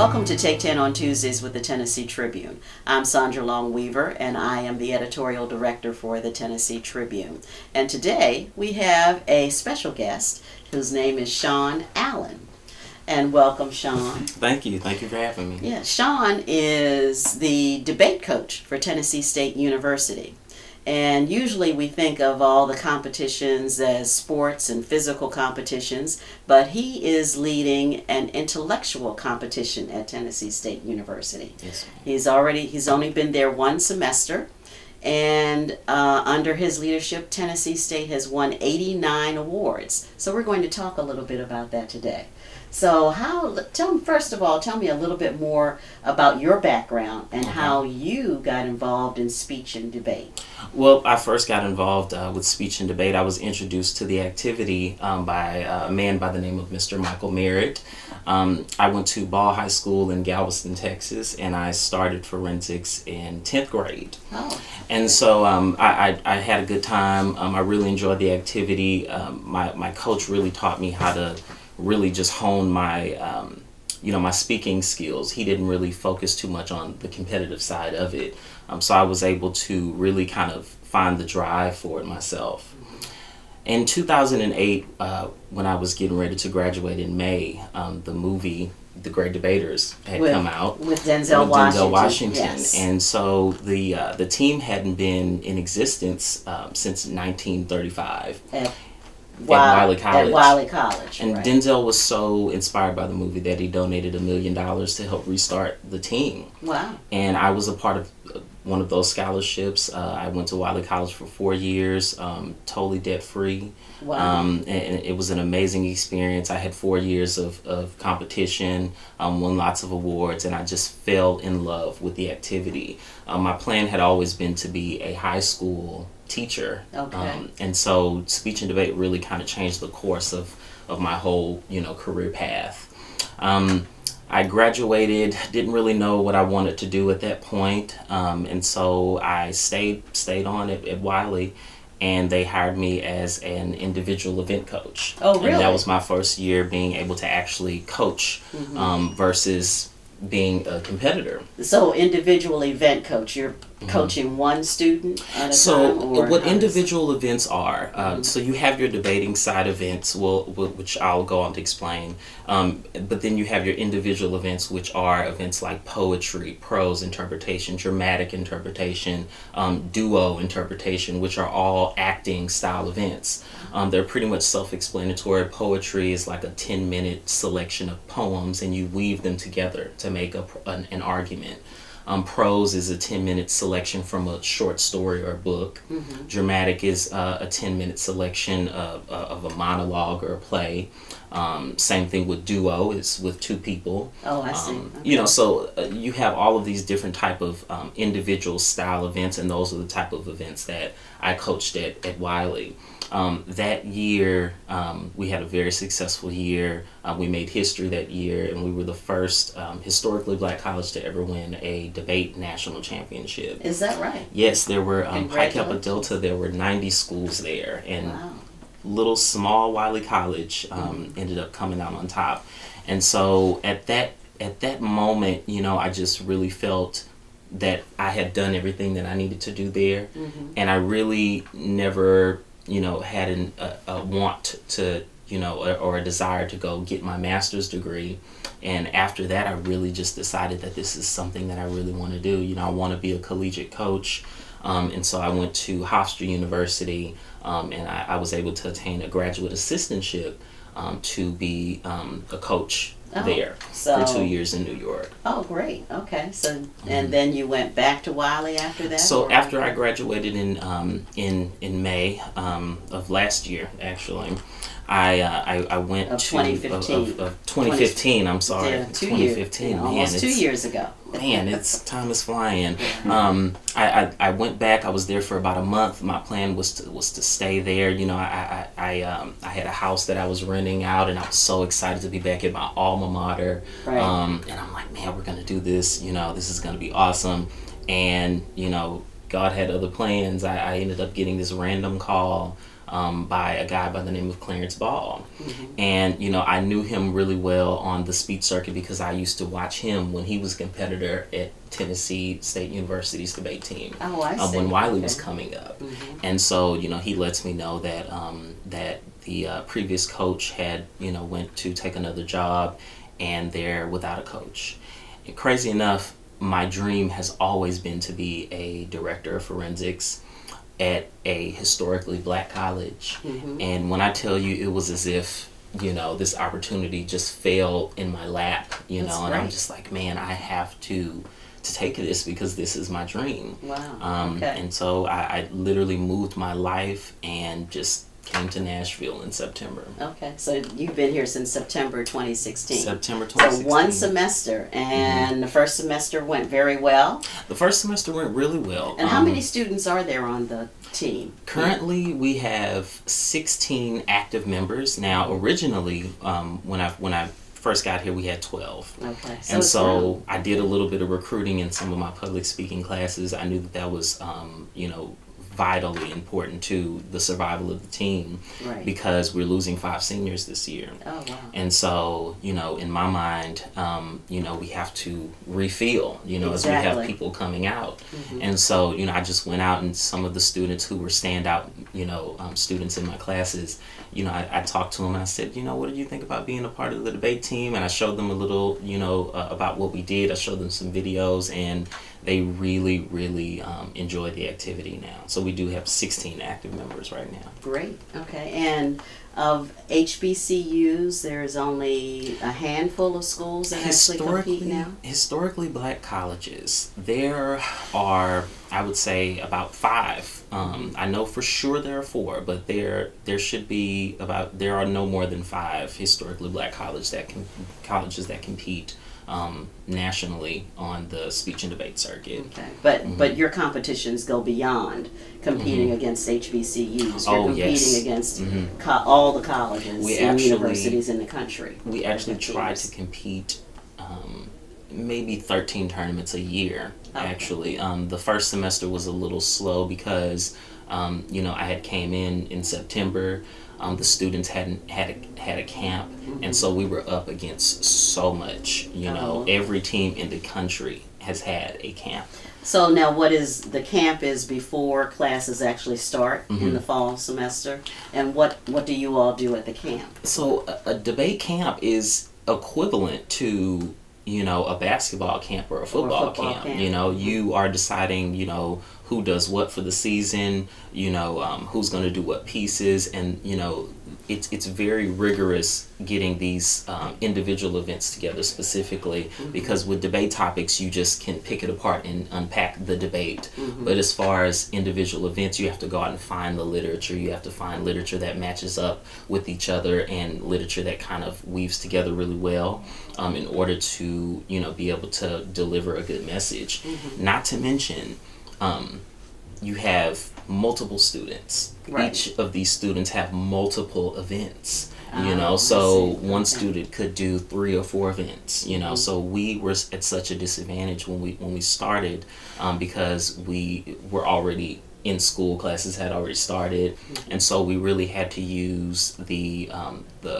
Welcome to Take 10 on Tuesdays with the Tennessee Tribune. I'm Sandra Long Weaver, and I am the editorial director for the Tennessee Tribune. And today we have a special guest whose name is Sean Allen. And welcome, Sean. Thank you. Thank you for having me. Yeah, Sean is the debate coach for Tennessee State University. And usually we think of all the competitions as sports and physical competitions, but he is leading an intellectual competition at Tennessee State University. Yes. He's only been there one semester, and under his leadership, Tennessee State has won 89 awards. So we're going to talk a little bit about that today. So first of all, tell me a little bit more about your background and how you got involved in speech and debate. Well, I first got involved with speech and debate. I was introduced to the activity by a man by the name of Mr. Michael Merritt. I went to Ball High School in Galveston, Texas, and I started forensics in 10th grade. Oh. And so I had a good time. I really enjoyed the activity. My coach really taught me how to really just hone my my speaking skills. He didn't really focus too much on the competitive side of it. So I was able to really kind of find the drive for it myself. In 2008, when I was getting ready to graduate in May, the movie The Great Debaters had come out with Denzel Washington. Yes. And so the team hadn't been in existence since 1935. At Wiley College. And right. Denzel was so inspired by the movie that he donated $1 million to help restart the team. Wow. And I was a part of one of those scholarships. I went to Wiley College for 4 years, totally debt-free. Wow. And it was an amazing experience. I had 4 years of competition, won lots of awards, and I just fell in love with the activity. My plan had always been to be a high school teacher. Okay. And so speech and debate really kind of changed the course of my whole, career path. I graduated, didn't really know what I wanted to do at that point. And so I stayed on at Wiley, and they hired me as an individual event coach. Oh, really? And that was my first year being able to actually coach versus being a competitor. So individual event coach, you're coaching one student at a time? Or what individual events are, so you have your debating side events, which I'll go on to explain, but then you have your individual events, which are events like poetry, prose interpretation, dramatic interpretation, duo interpretation, which are all acting style events. They're pretty much self-explanatory. Poetry is like a 10-minute selection of poems, and you weave them together to make up an argument. Prose is a 10-minute selection from a short story or book. Dramatic is a 10-minute selection of a monologue or a play. Same thing with duo, is with two people. Oh, I see. Okay. So you have all of these different type of individual style events, and those are the type of events that I coached at Wiley. That year, we had a very successful year. We made history that year, and we were the first historically black college to ever win a debate national championship. Is that right? Yes, there were Pi Kappa Delta. There were 90 schools there, and little small Wiley College ended up coming out on top. And so at that moment, I just really felt that I had done everything that I needed to do there, and I really never had a want to, or a desire to go get my master's degree. And after that, I really just decided that this is something that I really want to do. I want to be a collegiate coach. And so I went to Hofstra University, and I was able to attain a graduate assistantship to be a coach there for 2 years in New York. Oh, great. Okay. So, and then you went back to Wiley after that? So after I graduated in May of last year, actually, I went of 2015. Of 2015. I'm sorry, yeah, 2015. Years, almost 2 years ago. Man, time is flying. I went back. I was there for about a month. My plan was to stay there. I had a house that I was renting out, and I was so excited to be back at my alma mater. Right. And I'm like, man, we're gonna do this. This is gonna be awesome. And God had other plans. I ended up getting this random call by a guy by the name of Clarence Ball. And, I knew him really well on the speech circuit because I used to watch him when he was a competitor at Tennessee State University's debate team. Oh, I see. When Wiley was coming up. And so, he lets me know that that the previous coach had, went to take another job and they're without a coach. And crazy enough, my dream has always been to be a director of forensics at a historically black college. And when I tell you, it was as if, this opportunity just fell in my lap, and I'm just like, man, I have to take this because this is my dream. Wow. And so I literally moved my life and just came to Nashville in September. Okay, so you've been here since September 2016. September 2016. So one semester, and the first semester went very well. The first semester went really well. And how many students are there on the team? Currently, we have 16 active members. Now, originally, when I first got here, we had 12. Okay. So I did a little bit of recruiting in some of my public speaking classes. I knew that was, vitally important to the survival of the team, because we're losing 5 seniors this year. Oh, wow. And so, in my mind, we have to refill, as we have people coming out. And so, I just went out and some of the students who were standout, students in my classes, I talked to them and I said, what did you think about being a part of the debate team? And I showed them a little, about what we did. I showed them some videos and they really, really enjoy the activity now. So we do have 16 active members right now. Great. Okay. And of HBCUs, there's only a handful of schools that actually compete now? Historically black colleges, there are, I would say, about 5. I know for sure there are 4, but there are no more than 5 historically black colleges that compete nationally on the speech and debate circuit. Okay, but your competitions go beyond competing against HBCUs. You're competing against all the colleges and universities in the country. We actually try to compete maybe 13 tournaments a year. Actually, the first semester was a little slow because I had came in September. The students hadn't had a camp, and so we were up against so much. Every team in the country has had a camp. So now, what is the camp is before classes actually start in the fall semester, and what do you all do at the camp? So a debate camp is equivalent to a basketball camp or a football camp. You are deciding who does what for the season, who's going to do what pieces, and it's very rigorous getting these individual events together specifically, because with debate topics you just can pick it apart and unpack the debate. But as far as individual events, you have to go out and find the literature. You have to find literature that matches up with each other and literature that kind of weaves together really well in order to be able to deliver a good message. Not to mention you have multiple students. Each of these students have multiple events. So one student could do 3 or 4 events. So we were at such a disadvantage when we started because we were already in school. Classes had already started, and so we really had to use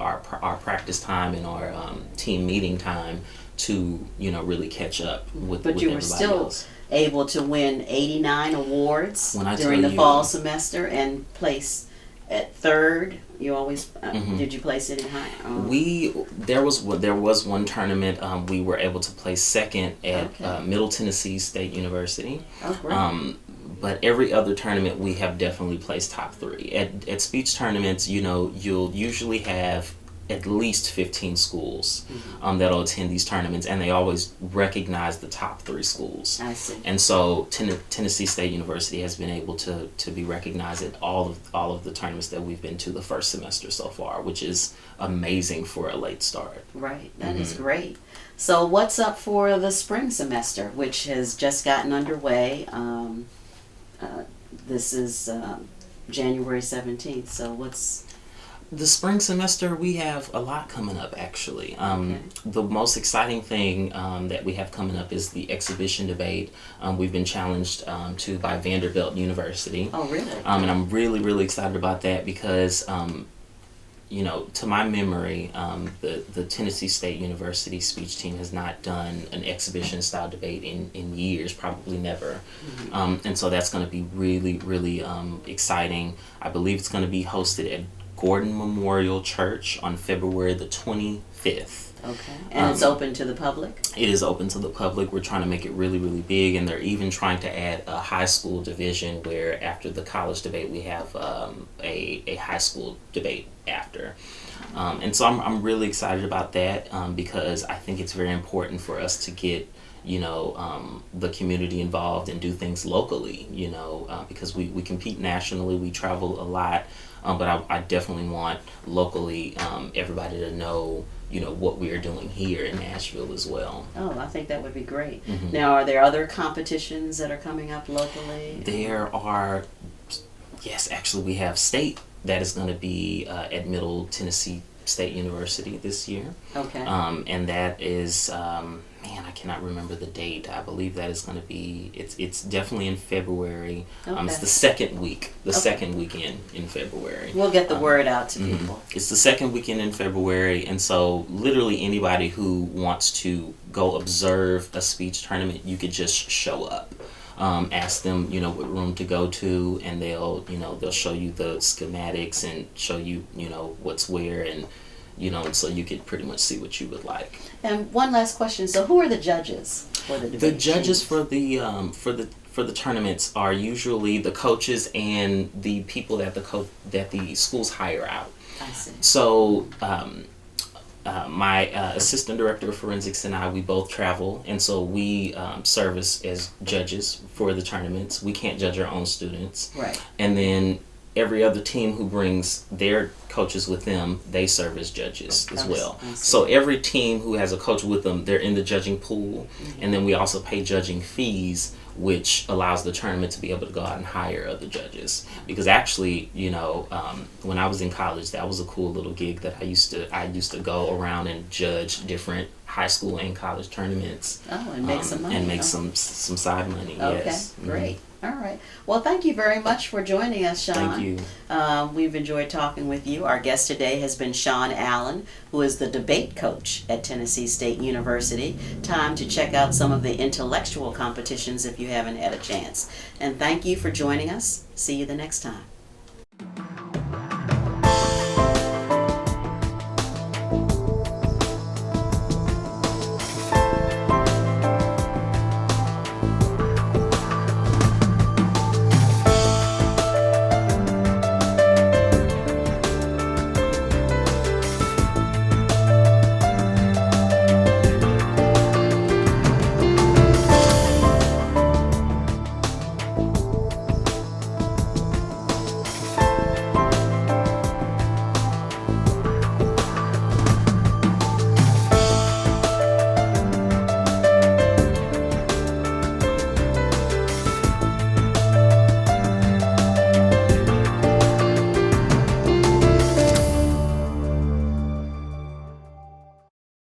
our practice time and our team meeting time to really catch up with everybody else. But you were still able to win 89 awards during the fall semester and place at 3rd. You always did you place any high? There was one tournament we were able to place 2nd at Middle Tennessee State University. Oh, great. But every other tournament we have definitely placed top 3. At speech tournaments, you'll usually have at least 15 schools that'll attend these tournaments, and they always recognize the top 3 schools. I see. And so Tennessee State University has been able to be recognized at all of the tournaments that we've been to the first semester so far, which is amazing for a late start. Right, that is great. So what's up for the spring semester, which has just gotten underway? This is January 17th, so what's... The spring semester, we have a lot coming up, actually. The most exciting thing that we have coming up is the exhibition debate. We've been challenged to by Vanderbilt University. Oh, really? And I'm really, really excited about that because, to my memory, the Tennessee State University speech team has not done an exhibition-style debate in years, probably never. And so that's going to be really, really exciting. I believe it's going to be hosted at Gordon Memorial Church on February the 25th. Okay. And it's open to the public? It is open to the public. We're trying to make it really, really big, and they're even trying to add a high school division where after the college debate we have a high school debate after. And so I'm really excited about that because I think it's very important for us to get the community involved and do things locally, because we compete nationally, we travel a lot, but I definitely want locally everybody to know, what we are doing here in Nashville as well. Oh, I think that would be great. Now, are there other competitions that are coming up locally? There are, yes, actually we have state that is going to be at Middle Tennessee State University this year. Okay. And that is, I cannot remember the date. I believe that is going to be, it's definitely in February. Okay. It's the second weekend in February. We'll get the word out to people. It's the second weekend in February, and so literally anybody who wants to go observe a speech tournament, you could just show up. Ask them, what room to go to, and they'll show you the schematics and show you, what's where, and so you could pretty much see what you would like. And one last question: so, who are the judges for the debate? The judges for the tournaments are usually the coaches and the people that the schools hire out. I see. So. My assistant director of forensics and I, we both travel, and so we service as judges for the tournaments. We can't judge our own students. Right. And then every other team who brings their coaches with them, they serve as judges as well. So every team who has a coach with them, they're in the judging pool, and then we also pay judging fees, which allows the tournament to be able to go out and hire other judges. Because actually, when I was in college, that was a cool little gig that I used to go around and judge different high school and college tournaments. Oh, and make some money. And make some side money. Okay, yes. Great. All right. Well, thank you very much for joining us, Sean. Thank you. We've enjoyed talking with you. Our guest today has been Sean Allen, who is the debate coach at Tennessee State University. Time to check out some of the intellectual competitions if you haven't had a chance. And thank you for joining us. See you the next time.